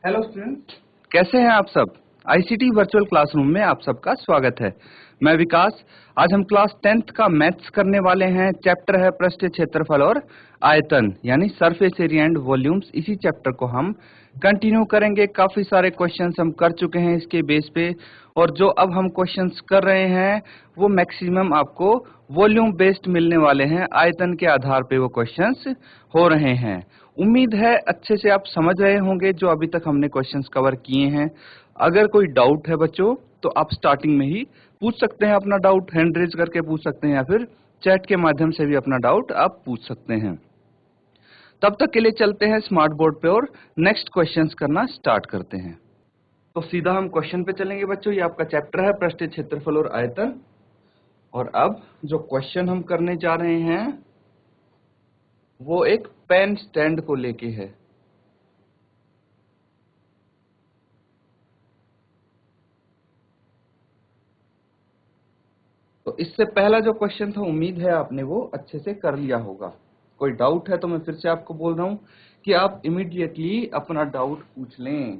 Hello students, कैसे हैं आप सब। आईसीटी वर्चुअल क्लासरूम में आप सबका स्वागत है। मैं विकास। आज हम क्लास 10th का मैथ्स करने वाले हैं। चैप्टर है पृष्ठीय क्षेत्रफल और आयतन, यानी सरफेस एरिया एंड वॉल्यूम्स। इसी चैप्टर को हम कंटिन्यू करेंगे। काफी सारे क्वेश्चंस हम कर चुके हैं इसके बेस पे, और जो अब हम क्वेश्चंस कर रहे हैं वो मैक्सिमम आपको वॉल्यूम बेस्ड मिलने वाले हैं। आयतन के आधार पे वो क्वेश्चंस हो रहे हैं। उम्मीद है अच्छे से आप समझ रहे होंगे जो अभी तक हमने क्वेश्चंस कवर किए हैं। अगर कोई डाउट है बच्चों तो आप स्टार्टिंग में ही पूछ सकते हैं अपना डाउट, हैंड रेज करके पूछ सकते हैं, या फिर चैट के माध्यम से भी अपना डाउट आप पूछ सकते हैं। तब तक के लिए चलते हैं स्मार्ट बोर्ड पे और नेक्स्ट क्वेश्चंस करना स्टार्ट करते हैं। तो सीधा हम क्वेश्चन पे चलेंगे बच्चों। ये आपका चैप्टर है पृष्ठीय क्षेत्रफल और आयतन, और अब जो क्वेश्चन हम करने जा रहे हैं वो एक पेन स्टैंड को लेके है। तो इससे पहला जो क्वेश्चन था, उम्मीद है आपने वो अच्छे से कर लिया होगा। कोई डाउट है तो मैं फिर से आपको बोल रहा हूं कि आप इमीडिएटली अपना डाउट पूछ लें।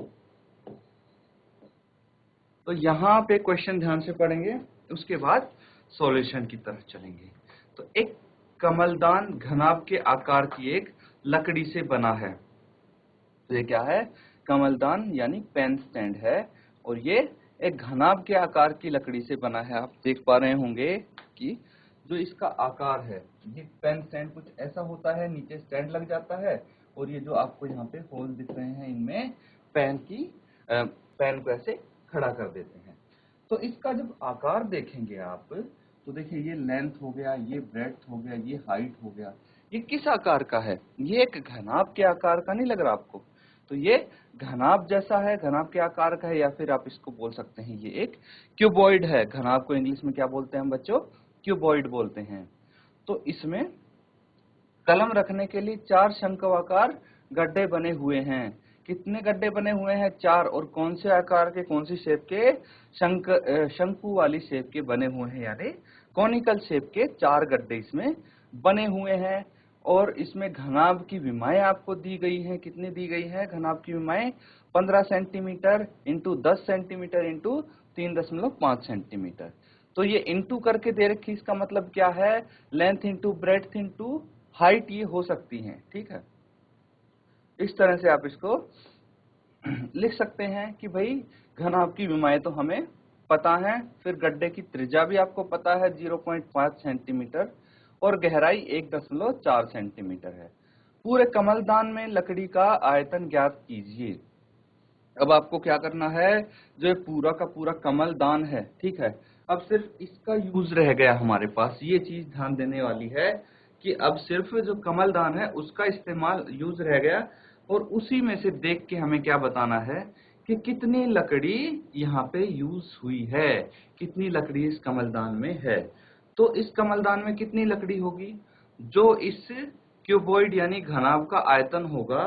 तो यहाँ पे क्वेश्चन ध्यान से पढ़ेंगे, उसके बाद सॉल्यूशन की तरफ चलेंगे। तो एक कमलदान घनाभ के आकार की एक लकड़ी से बना है। तो ये क्या है? कमलदान यानी पेन स्टैंड है, और ये एक घनाभ के आकार की लकड़ी से बना है। आप देख पा रहे होंगे कि जो इसका आकार है, ये पेन स्टैंड कुछ ऐसा होता है, नीचे स्टैंड लग जाता है, और ये जो आपको यहाँ पे होल दिख रहे हैं, इनमें पेन को ऐसे खड़ा कर देते हैं। तो इसका जब आकार देखेंगे आप, तो देखिए ये लेंथ हो गया, ये ब्रेड्थ हो गया, ये हाइट हो गया। ये किस आकार का है? ये एक घनाभ के आकार का नहीं लग रहा आपको? तो ये घनाभ जैसा है, घनाभ के आकार का है, या फिर आप इसको बोल सकते हैं ये एक क्यूबॉइड है। घनाभ को इंग्लिश में क्या बोलते हैं बच्चों? क्यूबॉइड बोलते हैं। तो इसमें कलम रखने के लिए 4 शंक्वाकार गड्ढे बने हुए हैं। कितने गड्ढे बने हुए हैं? 4। और कौन से आकार के, कौन सी शेप के? शंकु वाली शेप के बने हुए हैं, यानी कॉनिकल शेप के 4 गड्ढे इसमें बने हुए हैं। और इसमें घनाभ की विमाएं आपको दी गई हैं। कितनी दी गई है घनाभ की विमाएं? 15 centimetre into 10 centimetre into 3.5 centimetre. तो ये इंटू करके दे रखी, इसका मतलब क्या है? Length into breadth into height ये हो सकती हैं। ठीक है, इस तरह से आप इसको लिख सकते हैं कि भाई घनाभ की विमाएं तो हमें पता है, फिर गड्ढे की त्रिज्या भी आपको पता है 0.5 सेंटीमीटर, और गहराई 1.4 सेंटीमीटर है। पूरे कमलदान में लकड़ी का आयतन ज्ञात कीजिए। अब आपको क्या करना है? जो ये पूरा का पूरा कमलदान है, ठीक है, अब सिर्फ इसका यूज रह गया हमारे पास। ये चीज ध्यान देने वाली है कि अब सिर्फ जो कमलदान है उसका इस्तेमाल यूज रह गया, और उसी में से देख के हमें क्या बताना है कि कितनी लकड़ी यहाँ पे यूज हुई है, कितनी लकड़ी इस कमलदान में है। तो इस कमलदान में कितनी लकड़ी होगी? जो इस क्यूबॉइड यानी घनाभ का आयतन होगा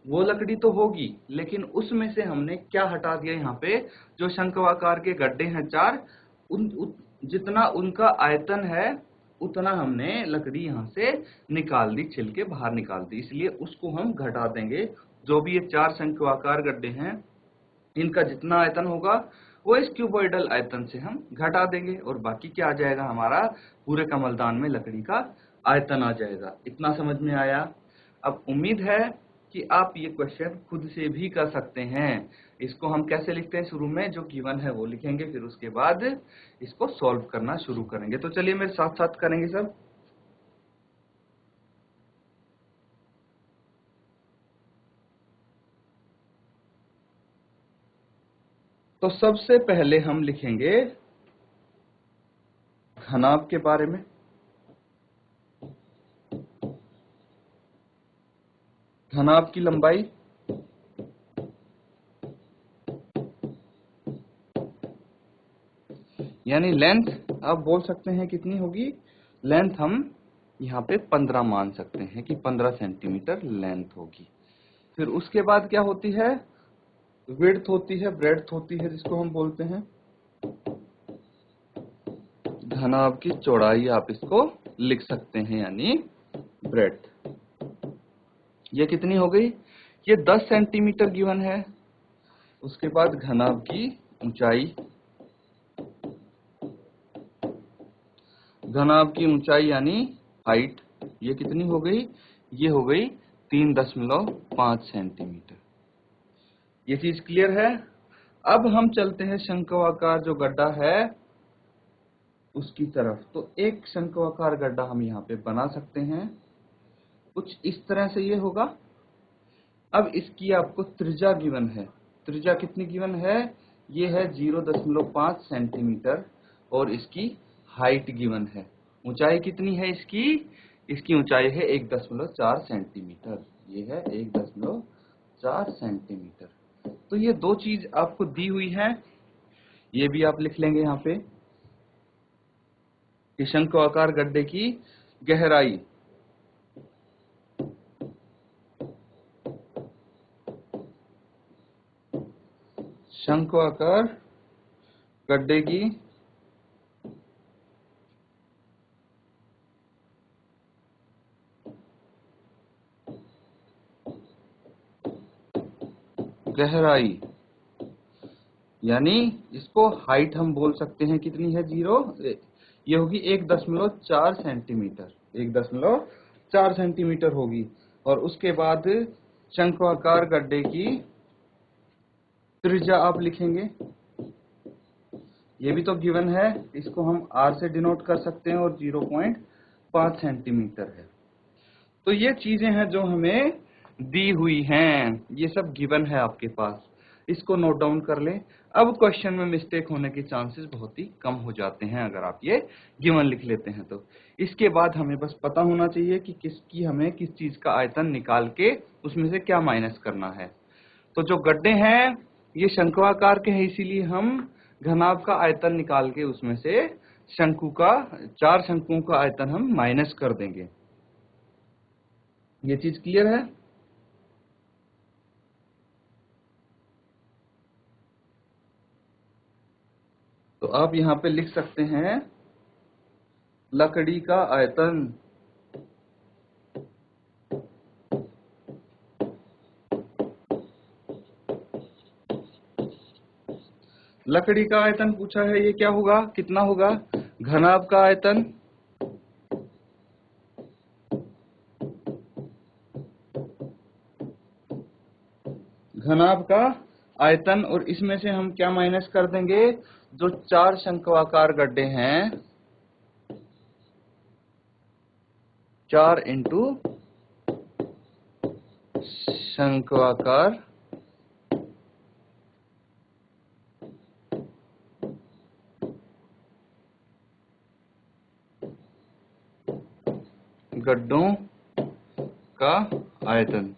वो लकड़ी तो होगी, लेकिन उसमें से हमने क्या हटा दिया? यहाँ पे जो शंक्वाकार के गड्ढे हैं 4, जितना उनका आयतन है उतना हमने लकड़ी यहाँ से निकाल दी, छिल के बाहर निकाल दी, इसलिए उसको हम घटा देंगे। जो भी ये 4 शंक्वाकार गड्ढे हैं, इनका जितना आयतन होगा वो इस क्यूबॉइडल आयतन से हम घटा देंगे, और बाकी क्या आ जाएगा? हमारा पूरे कमलदान में लकड़ी का आयतन आ जाएगा। इतना समझ में आया? अब उम्मीद है कि आप ये क्वेश्चन खुद से भी कर सकते हैं। इसको हम कैसे लिखते हैं? शुरू में जो गिवन है वो लिखेंगे, फिर उसके बाद इसको सॉल्व करना शुरू करेंगे। तो चलिए मेरे साथ साथ करेंगे सब। तो सबसे पहले हम लिखेंगे घनाभ के बारे में। घनाभ की लंबाई यानी लेंथ, आप बोल सकते हैं कितनी होगी लेंथ? हम यहाँ पे 15 मान सकते हैं कि 15 सेंटीमीटर लेंथ होगी। फिर उसके बाद क्या होती है? विड्थ होती है, ब्रेड्थ होती है, जिसको हम बोलते हैं घनाभ की चौड़ाई। आप इसको लिख सकते हैं, यानी ब्रेड्थ। ये कितनी हो गई? ये 10 सेंटीमीटर गिवन है, उसके बाद घनाभ की ऊंचाई, घनाभ की ऊंचाई यानी हाइट, ये कितनी हो गई? ये हो गई 3.5 सेंटीमीटर। ये चीज क्लियर है? अब हम चलते हैं शंक्वाकार जो गड्ढा है उसकी तरफ। तो एक शंक्वाकार गड्ढा हम यहाँ पे बना सकते हैं, कुछ इस तरह से ये होगा। अब इसकी आपको त्रिज्या गिवन है। त्रिज्या कितनी गिवन है? ये है 0.5 सेंटीमीटर और इसकी हाइट गिवन है। ऊंचाई कितनी है इसकी? इसकी ऊंचाई है 1.4 सेंटीमीटर। ये है 1.4 सेंटीमीटर। तो ये दो चीज आपको दी हुई है, ये भी आप लिख लेंगे यहाँ पे कि शंक्वाकार गड्ढे की गहराई शंक्वाकार गड्ढे की गहराई यानी इसको हाइट हम बोल सकते हैं, कितनी है? 0, ये होगी 1.4 सेंटीमीटर, 1.4 सेंटीमीटर होगी। और उसके बाद शंक्वाकार गड्ढे की त्रिज्या आप लिखेंगे, ये भी तो गिवन है, इसको हम r से डिनोट कर सकते हैं और 0.5 सेंटीमीटर है। तो ये चीजें हैं जो हमें दी हुई हैं, ये सब गिवन है आपके पास, इसको नोट डाउन कर लें। अब क्वेश्चन में मिस्टेक होने के चांसेस बहुत ही कम हो जाते हैं अगर आप ये गिवन लिख लेते हैं तो। इसके बाद हमें बस पता होना चाहिए कि हमें किस चीज का आयतन निकाल के उसमें से क्या माइनस करना है। तो जो गड्ढे हैं ये शंक्वाकार के हैं, इसीलिए हम घनाभ का आयतन निकाल के उसमें से चार शंकुओं का आयतन हम माइनस कर देंगे। ये चीज क्लियर है? तो आप यहां पे लिख सकते हैं लकड़ी का आयतन, लकड़ी का आयतन पूछा है, ये क्या होगा? कितना होगा? घनाभ का आयतन घनाभ का आयतन, और इसमें से हम क्या माइनस कर देंगे? जो चार शंक्वाकार गड्ढे हैं, 4 इंटू शंक्वाकार गड्ढों का आयतन।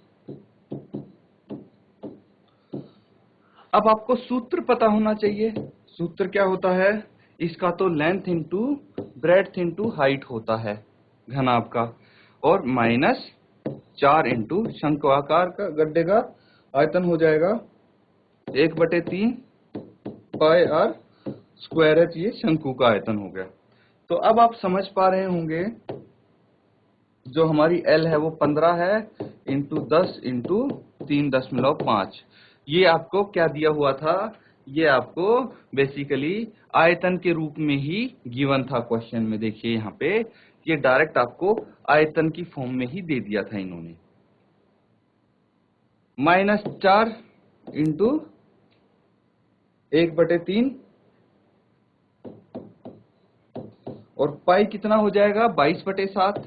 अब आपको सूत्र पता होना चाहिए। सूत्र क्या होता है इसका? तो length into breadth into height होता है घनाभ का, और माइनस 4 इंटू शंक्वाकार का गड्ढे का आयतन हो जाएगा 1/3 पाई आर स्क्वायर एच, ये शंकु का आयतन हो गया। तो अब आप समझ पा रहे होंगे जो हमारी L है वो 15 है इंटू 10 इंटू 3.5। ये आपको क्या दिया हुआ था? ये आपको बेसिकली आयतन के रूप में ही गिवन था क्वेश्चन में। देखिए यहाँ पे ये डायरेक्ट आपको आयतन की फॉर्म में ही दे दिया था इन्होंने। -4 इंटू 1/3 और पाई कितना हो जाएगा? 22/7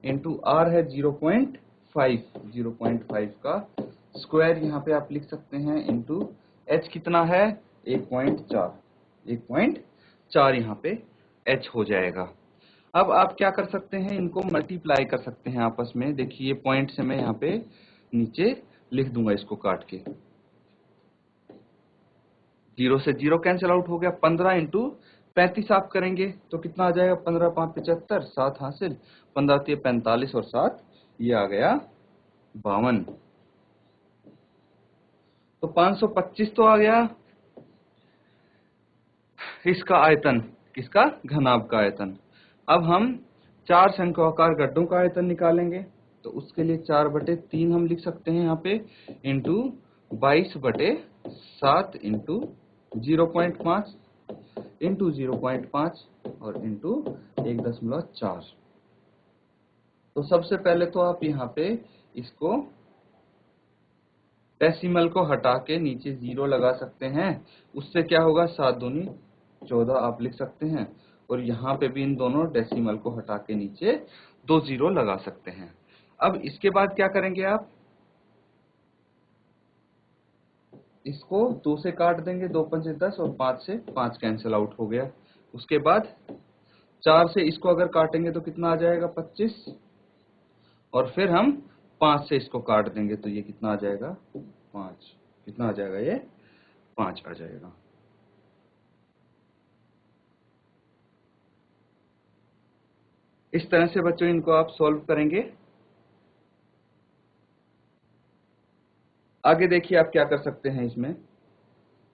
इंटू आर है 0.5 का स्क्वायर यहाँ पे आप लिख सकते हैं, इंटू एच कितना है? 1.4 यहाँ पे एच हो जाएगा। अब आप क्या कर सकते हैं? इनको मल्टीप्लाई कर सकते हैं आपस में। देखिए पॉइंट से मैं यहाँ पे नीचे लिख दूंगा इसको काट के। 0 से 0 कैंसिल आउट हो गया। 15 इंटू 35 आप करेंगे तो कितना आ जाएगा? 15 5 75, 7 हासिल, 15 3 45 और 7 ये आ गया 52। तो 525 तो आ गया इसका आयतन, किसका? घनाभ का आयतन। अब हम चार शंक्वाकार गड्ढों का आयतन निकालेंगे, तो उसके लिए 4/3 हम लिख सकते हैं यहाँ पे, इंटू 22/7 इंटू 0.5 इंटू 0.5 और इंटू 1.4। तो सबसे पहले तो आप यहाँ पे इसको डेसिमल को हटा के नीचे 0 लगा सकते हैं। उससे क्या होगा, 7 दूनी 14 आप लिख सकते हैं। और यहाँ पे भी इन दोनों डेसिमल को हटा के नीचे 2 0 लगा सकते हैं। अब इसके बाद क्या करेंगे आप, इसको 2 से काट देंगे, 2 पंचे 10 और 5 से 5 कैंसिल आउट हो गया। उसके बाद 4 से इसको अगर काटेंगे तो कितना आ जाएगा, 25। और फिर हम 5 से इसको काट देंगे तो ये कितना आ जाएगा, 5। कितना आ जाएगा, ये 5 आ जाएगा। इस तरह से बच्चों इनको आप सॉल्व करेंगे। आगे देखिए आप क्या कर सकते हैं, इसमें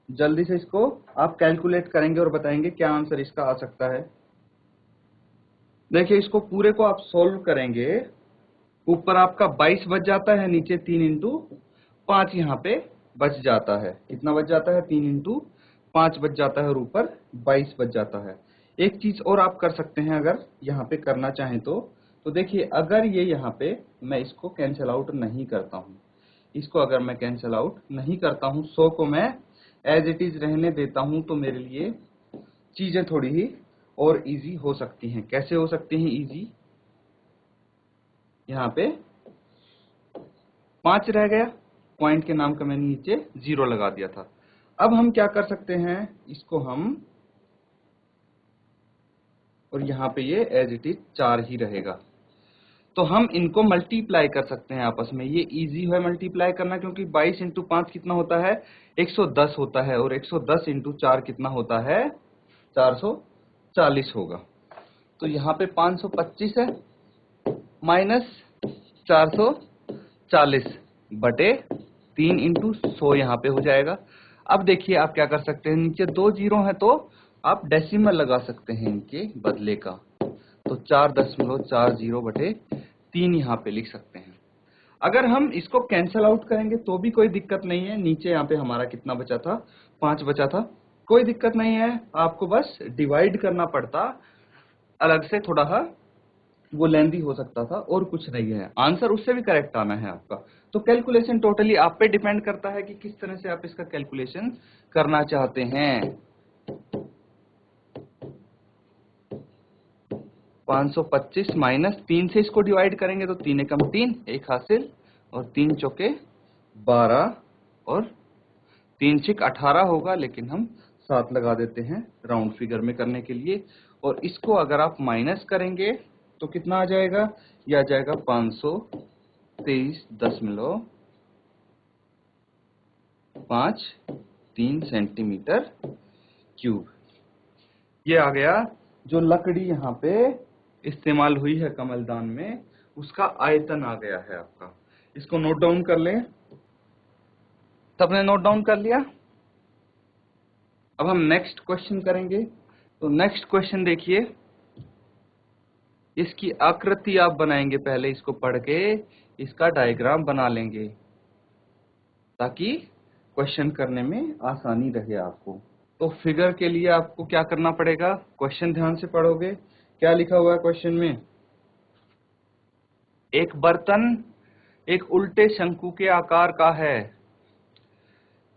जल्दी से इसको आप कैलकुलेट करेंगे और बताएंगे क्या आंसर इसका आ सकता है। देखिए इसको पूरे को आप सॉल्व करेंगे, ऊपर आपका 22 बच जाता है, नीचे 3 इंटू 5 यहाँ पे बच जाता है। कितना बच जाता है, 3 इंटू 5 बच जाता है और ऊपर 22 बच जाता है। एक चीज और आप कर सकते हैं अगर यहाँ पे करना चाहें तो देखिए अगर ये यहाँ पे मैं इसको कैंसिल आउट नहीं करता हूँ, इसको अगर मैं कैंसिल आउट नहीं करता हूँ, 100 को मैं एज इट इज रहने देता हूँ, तो मेरे लिए चीजें थोड़ी ही और इजी हो सकती हैं। कैसे हो सकती हैं इजी, यहाँ पे 5 रह गया, पॉइंट के नाम का मैंने नीचे 0 लगा दिया था। अब हम क्या कर सकते हैं, इसको हम, और यहाँ पे ये एज इट इज 4 ही रहेगा, तो हम इनको मल्टीप्लाई कर सकते हैं आपस में। ये इजी है मल्टीप्लाई करना, क्योंकि 22 इंटू 5 कितना होता है, 110 होता है, और 110 इंटू 4 कितना होता है, 440 होगा। तो यहाँ पे 525 है माइनस 440 बटे 3 इंटू 100 यहाँ पे हो जाएगा। अब देखिए आप क्या कर सकते हैं, नीचे 2 जीरो है तो आप डेसिमल लगा सकते हैं इनके बदले का, तो 4.40 बटे 3 यहाँ पे लिख सकते हैं। अगर हम इसको कैंसल आउट करेंगे तो भी कोई दिक्कत नहीं है। नीचे यहाँ पे हमारा कितना बचा था, 5 बचा था, कोई दिक्कत नहीं है, आपको बस डिवाइड करना पड़ता अलग से, थोड़ा सा वो लेंदी हो सकता था, और कुछ नहीं है। आंसर उससे भी करेक्ट आना है आपका। तो कैलकुलेशन टोटली आप पे डिपेंड करता है कि किस तरह से आप इसका कैलकुलेशन करना चाहते हैं। 525 माइनस 3 से इसको डिवाइड करेंगे तो 3 एकम 3, 1 हासिल, और 3 चौके 12, और 3 छिक 18 होगा, लेकिन हम 7 लगा देते हैं राउंड फिगर में करने के लिए। और इसको अगर आप माइनस करेंगे तो कितना आ जाएगा, यह आ जाएगा 523.53 सेंटीमीटर क्यूब। ये आ गया जो लकड़ी यहाँ पे इस्तेमाल हुई है कमलदान में, उसका आयतन आ गया है आपका। इसको नोट डाउन कर लें। सबने नोट डाउन कर लिया। अब हम नेक्स्ट क्वेश्चन करेंगे। तो नेक्स्ट क्वेश्चन देखिए, इसकी आकृति आप बनाएंगे, पहले इसको पढ़ के इसका डायग्राम बना लेंगे ताकि क्वेश्चन करने में आसानी रहे आपको। तो फिगर के लिए आपको क्या करना पड़ेगा, क्वेश्चन ध्यान से पढ़ोगे। क्या लिखा हुआ है क्वेश्चन में, एक बर्तन एक उल्टे शंकु के आकार का है,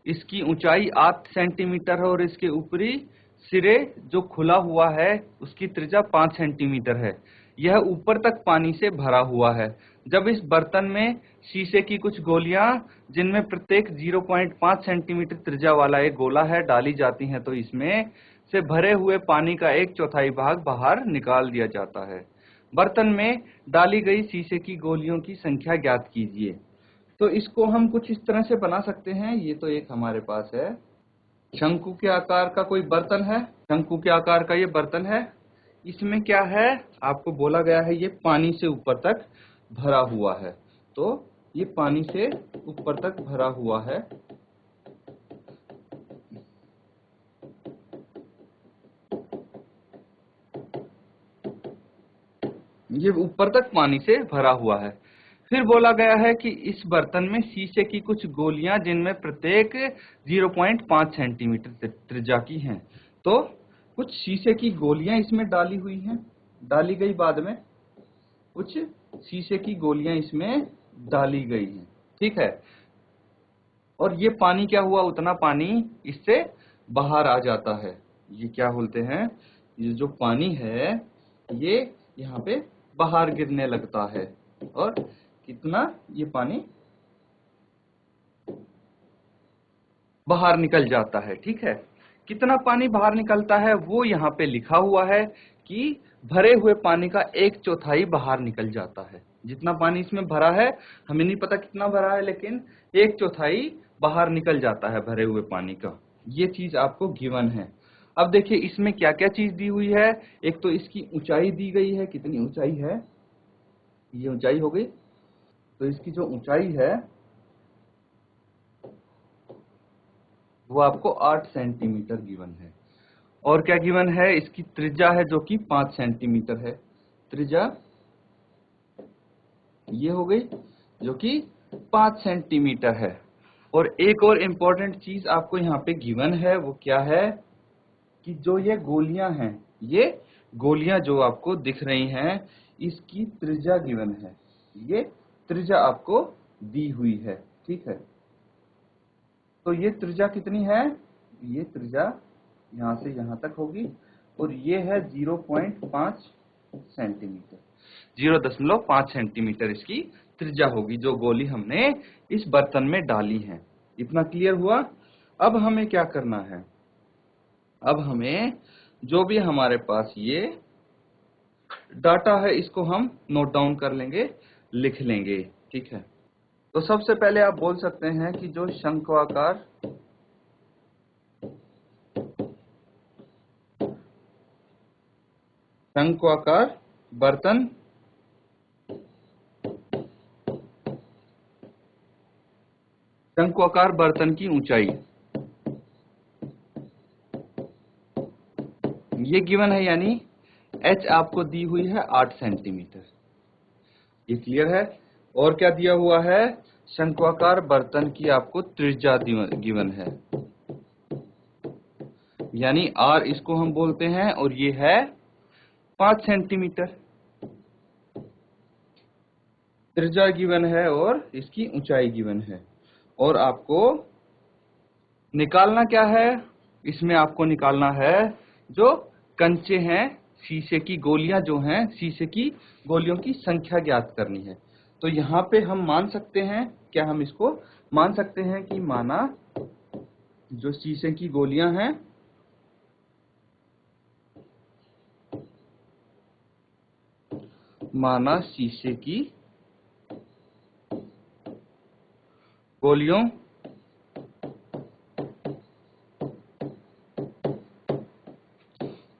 इसकी ऊंचाई 8 सेंटीमीटर है और इसके ऊपरी सिरे जो खुला हुआ है उसकी त्रिज्या 5 सेंटीमीटर है। यह ऊपर तक पानी से भरा हुआ है। जब इस बर्तन में शीशे की कुछ गोलियां, जिनमें प्रत्येक 0.5 सेंटीमीटर त्रिज्या वाला एक गोला है, डाली जाती हैं, तो इसमें से भरे हुए पानी का 1/4 भाग बाहर निकाल दिया जाता है। बर्तन में डाली गई शीशे की गोलियों की संख्या ज्ञात कीजिए। तो इसको हम कुछ इस तरह से बना सकते हैं। ये तो एक हमारे पास है, शंकु के आकार का कोई बर्तन है, शंकु के आकार का ये बर्तन है। इसमें क्या है, आपको बोला गया है ये पानी से ऊपर तक भरा हुआ है। तो ये पानी से ऊपर तक भरा हुआ है। ये ऊपर तक पानी से भरा हुआ है। फिर बोला गया है कि इस बर्तन में शीशे की कुछ गोलियां जिनमें प्रत्येक 0.5 सेंटीमीटर त्रिज्या की हैं। तो कुछ शीशे की गोलियां इसमें डाली हुई हैं, डाली गई बाद में कुछ शीशे की गोलियां इसमें डाली गई हैं, ठीक है। और ये पानी क्या हुआ, उतना पानी इससे बाहर आ जाता है। ये क्या बोलते हैं, ये जो पानी है ये यहाँ पे बाहर गिरने लगता है। और कितना ये पानी बाहर निकल जाता है, ठीक है। कितना पानी बाहर निकलता है वो यहाँ पे लिखा हुआ है कि भरे हुए पानी का 1/4 बाहर निकल जाता है। जितना पानी इसमें भरा है हमें नहीं पता कितना भरा है, लेकिन 1/4 बाहर निकल जाता है भरे हुए पानी का। ये चीज आपको गिवन है। अब देखिए इसमें क्या क्या चीज दी हुई है। एक तो इसकी ऊंचाई दी गई है, कितनी ऊंचाई है, ये ऊंचाई हो गई। तो इसकी जो ऊंचाई है वो आपको 8 सेंटीमीटर गिवन है। और क्या गिवन है, इसकी त्रिज्या है जो कि 5 सेंटीमीटर है। त्रिज्या ये हो गई जो कि 5 सेंटीमीटर है। और एक और इम्पोर्टेंट चीज आपको यहाँ पे गिवन है, वो क्या है कि जो ये गोलियां हैं, ये गोलियां जो आपको दिख रही हैं, इसकी त्रिज्या गिवन है। ये त्रिज्या आपको दी हुई है, ठीक है। तो ये त्रिज्या कितनी है, ये त्रिज्या यहां से यहां तक होगी और ये है 0.5 सेंटीमीटर। 0.5 सेंटीमीटर इसकी त्रिज्या होगी जो गोली हमने इस बर्तन में डाली है। इतना क्लियर हुआ। अब हमें क्या करना है, अब हमें जो भी हमारे पास ये डाटा है इसको हम नोट डाउन कर लेंगे, लिख लेंगे, ठीक है। तो सबसे पहले आप बोल सकते हैं कि जो शंक्वाकार बर्तन शंक्वाकार बर्तन की ऊंचाई ये गिवन है, यानी h आपको दी हुई है 8 सेंटीमीटर। ये क्लियर है। और क्या दिया हुआ है, शंक्वाकार बर्तन की आपको त्रिज्या गिवन है, यानी r इसको हम बोलते हैं और ये है 5 सेंटीमीटर। त्रिज्या गिवन है और इसकी ऊंचाई गिवन है। और आपको निकालना क्या है, इसमें आपको निकालना है जो कंचे हैं, शीशे की गोलियां जो हैं, शीशे की गोलियों की संख्या ज्ञात करनी है। तो यहाँ पे हम मान सकते हैं, क्या हम इसको मान सकते हैं कि माना जो शीशे की गोलियां हैं माना शीशे की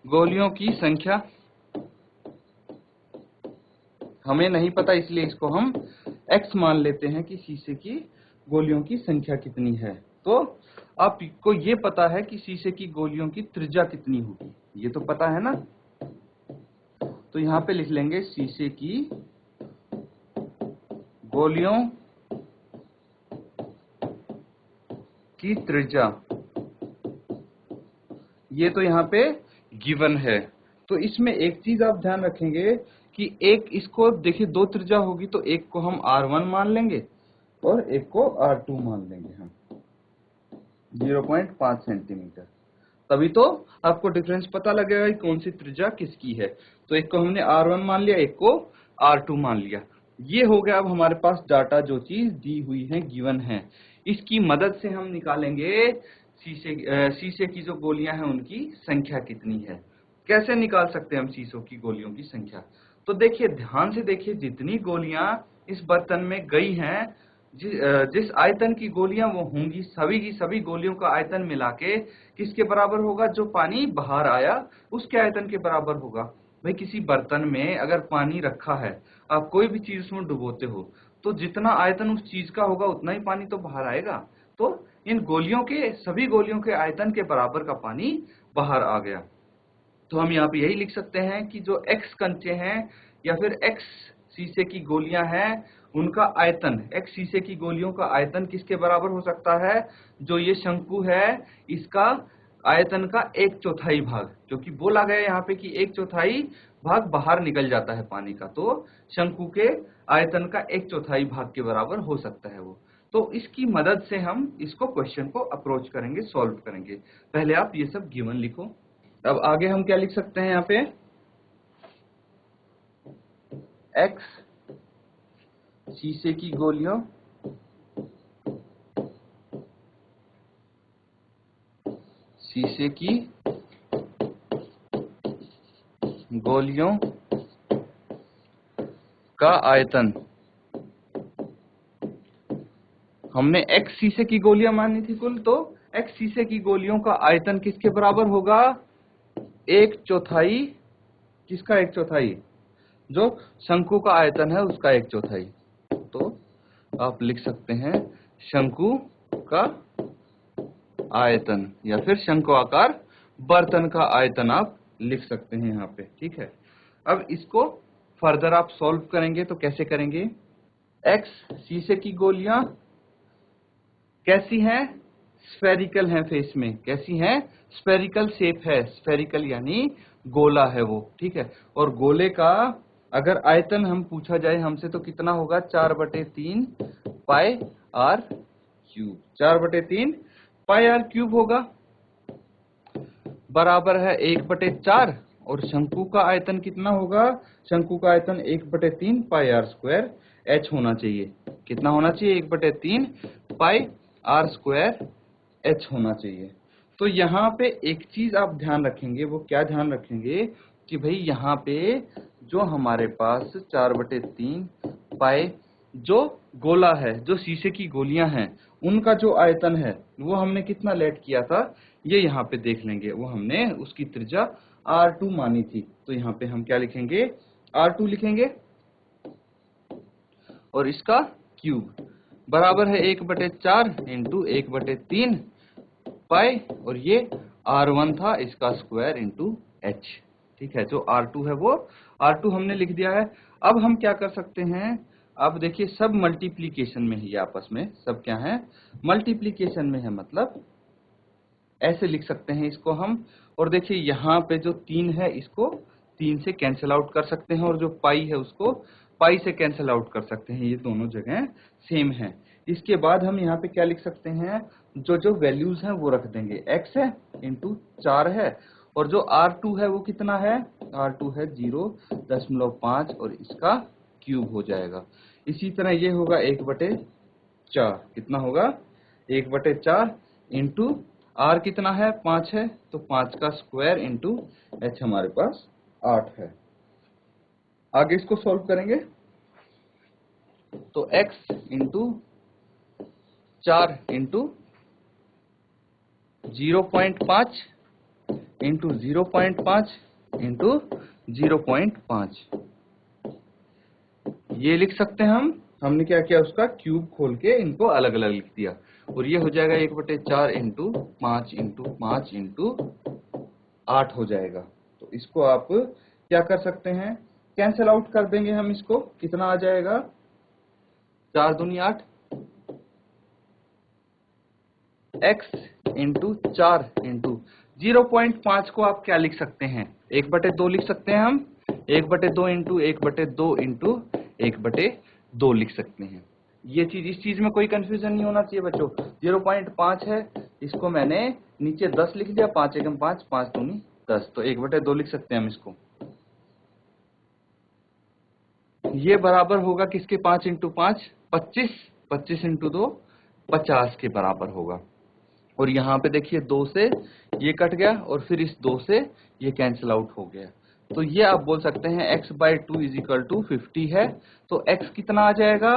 गोलियों की संख्या हमें नहीं पता, इसलिए इसको हम x मान लेते हैं कि शीशे की गोलियों की संख्या कितनी है। तो आपको ये पता है कि शीशे की गोलियों की त्रिज्या कितनी होगी, ये तो पता है ना। तो यहाँ पे लिख लेंगे शीशे की गोलियों की त्रिज्या, ये तो यहाँ पे गिवन है। तो इसमें एक चीज आप ध्यान रखेंगे कि एक इसको देखिए दो त्रिज्या होगी, तो एक को हम R1 मान लेंगे और एक को R2 मान लेंगे हम 0.5 सेंटीमीटर। तभी तो आपको डिफरेंस पता लगेगा कि कौन सी त्रिज्या किसकी है। तो एक को हमने R1 मान लिया, एक को R2 मान लिया। ये हो गया अब हमारे पास डाटा, जो चीज दी हुई है, गिवन है। इसकी मदद से हम निकालेंगे शीशे की जो गोलियां हैं उनकी संख्या कितनी है। कैसे निकाल सकते हैं हम शीशों की गोलियों की संख्या, तो देखिए ध्यान से देखिए, जितनी गोलियां इस बर्तन में गई हैं, जिस आयतन की गोलियां वो होंगी, सभी की सभी गोलियों का आयतन मिला के किसके बराबर होगा, जो पानी बाहर आया उसके आयतन के बराबर होगा। भाई किसी बर्तन में अगर पानी रखा है, आप कोई भी चीज उसमें डुबोते हो, तो जितना आयतन उस चीज का होगा उतना ही पानी तो बाहर आएगा। तो इन गोलियों के, सभी गोलियों के आयतन के बराबर का पानी बाहर आ गया। तो हम यहाँ पे यही लिख सकते हैं कि जो x कंचे हैं या फिर x शीशे की गोलियां हैं उनका आयतन, x शीशे की गोलियों का आयतन किसके बराबर हो सकता है? जो ये शंकु है इसका आयतन का 1/4 भाग, क्योंकि बोला गया यहाँ पे कि 1/4 भाग बाहर निकल जाता है पानी का, तो शंकु के आयतन का 1/4 भाग के बराबर हो सकता है वो। तो इसकी मदद से हम इसको क्वेश्चन को अप्रोच करेंगे, सॉल्व करेंगे। पहले आप ये सब गिवन लिखो। अब आगे हम क्या लिख सकते हैं यहाँ पे? x शीशे की गोलियों शीशे की गोलियों का आयतन, हमने x शीशे की गोलियां मानी थी कुल, तो x शीशे की गोलियों का आयतन किसके बराबर होगा? 1/4, किसका 1/4? जो शंकु का आयतन है उसका 1/4। तो आप लिख सकते हैं शंकु का आयतन, या फिर शंक्वाकार बर्तन का आयतन आप लिख सकते हैं यहाँ पे, ठीक है। अब इसको फर्दर आप सॉल्व करेंगे तो कैसे करेंगे? x शीशे की गोलियां कैसी हैं? स्फेरिकल हैं फेस में, कैसी हैं? स्फेरिकल शेप है, स्फेरिकल यानी गोला है वो, ठीक है। और गोले का अगर आयतन हम पूछा जाए हमसे तो कितना होगा? 4/3 pi r cube, 4/3 pi r cube होगा, बराबर है 1/4। और शंकु का आयतन कितना होगा? शंकु का आयतन 1/3 पाई आर स्क्वायर एच होना चाहिए। कितना होना चाहिए? 1/3 पाई आर स्क्वायर एच होना चाहिए। तो यहाँ पे एक चीज आप ध्यान रखेंगे, वो क्या ध्यान रखेंगे कि भाई यहाँ पे जो हमारे पास 4/3 पाई जो गोला है, जो शीशे की गोलियां हैं, उनका जो आयतन है वो हमने कितना लेट किया था, ये यहाँ पे देख लेंगे। वो हमने उसकी त्रिज्या R2 मानी थी, तो यहाँ पे हम क्या लिखेंगे? R2 लिखेंगे, और इसका क्यूब बराबर है 1/4 इंटू 1/3 पाई, और ये R1 था, इसका स्क्वायर इंटू एच, ठीक है। जो R2 है वो R2 हमने लिख दिया है। अब हम क्या कर सकते हैं? अब देखिए सब मल्टीप्लीकेशन में है, ये आपस में सब क्या है? मल्टीप्लीकेशन में है, मतलब ऐसे लिख सकते हैं इसको हम। और देखिए यहाँ पे जो 3 है इसको 3 से कैंसिल आउट कर सकते हैं, और जो पाई है उसको पाई से कैंसिल आउट कर सकते हैं, ये दोनों जगह सेम है। इसके बाद हम यहाँ पे क्या लिख सकते हैं? जो जो वैल्यूज हैं वो रख देंगे। x है इंटू 4 है, और जो R2 है वो कितना है? R2 है 0.5, और इसका क्यूब हो जाएगा। इसी तरह ये होगा 1/4, कितना होगा? 1/4 इंटू R कितना है? 5 है, तो 5 का स्क्वायर इंटू h हमारे पास 8 है। आगे इसको सॉल्व करेंगे तो x into 4 into 0.5 into 0.5 into 0.5, ये लिख सकते हैं हम। हमने क्या किया? उसका क्यूब खोल के इनको अलग अलग लिख दिया, और ये हो जाएगा 1/4 इंटू 5 इंटू 5 इंटू 8 हो जाएगा। तो इसको आप क्या कर सकते हैं? कैंसिल आउट कर देंगे हम इसको। कितना आ जाएगा? 4 दूनी 8, x इंटू 4 इंटू 0.5 को आप क्या लिख सकते हैं? 1/2 लिख सकते हैं हम। 1/2 इंटू 1/2 इंटू 1/2 लिख सकते हैं। ये चीज, इस चीज में कोई कंफ्यूजन नहीं होना चाहिए बच्चों। 0.5 है, इसको मैंने नीचे 10 लिख दिया, 5 एकम 5, 5 दूनी 10, तो 1/2 लिख सकते हैं हम इसको। ये बराबर होगा किसके? 5 इंटू 5 25, 25 इंटू 2 50 के बराबर होगा। और यहाँ पे देखिए 2 से ये कट गया, और फिर इस 2 से ये कैंसिल आउट हो गया। तो ये आप बोल सकते हैं x/2 = 50 है। तो x कितना आ जाएगा?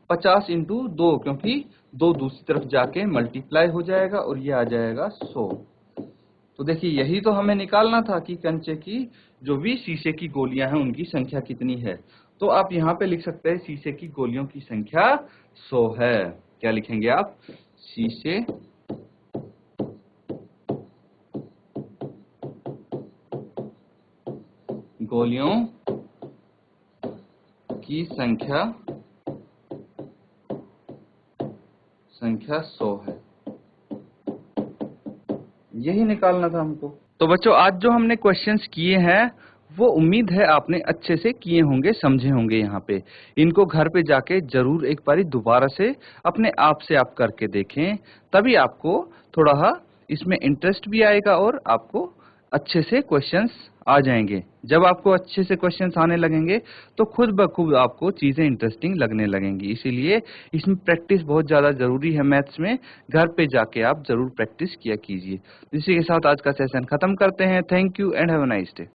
50 इंटू 2, क्योंकि 2 दूसरी तरफ जाके मल्टीप्लाई हो जाएगा, और ये आ जाएगा 100। तो देखिए यही तो हमें निकालना था कि कंचे की जो भी शीशे की गोलियां हैं उनकी संख्या कितनी है। तो आप यहाँ पे लिख सकते हैं शीशे की गोलियों की संख्या 100 है। क्या लिखेंगे आप? शीशे गोलियों की संख्या 100 है, यही निकालना था हमको। तो बच्चों आज जो हमने क्वेश्चंस किए हैं वो उम्मीद है आपने अच्छे से किए होंगे, समझे होंगे। यहाँ पे इनको घर पे जाके जरूर एक बारी दोबारा से अपने आप से आप करके देखें, तभी आपको थोड़ा इसमें इंटरेस्ट भी आएगा और आपको अच्छे से क्वेश्चंस आ जाएंगे। जब आपको अच्छे से क्वेश्चंस आने लगेंगे तो खुद ब खुद आपको चीजें इंटरेस्टिंग लगने लगेंगी। इसीलिए इसमें प्रैक्टिस बहुत ज्यादा जरूरी है। मैथ्स में घर पे जाके आप जरूर प्रैक्टिस किया कीजिए। इसी के साथ आज का सेशन खत्म करते हैं। Thank you and have a nice day.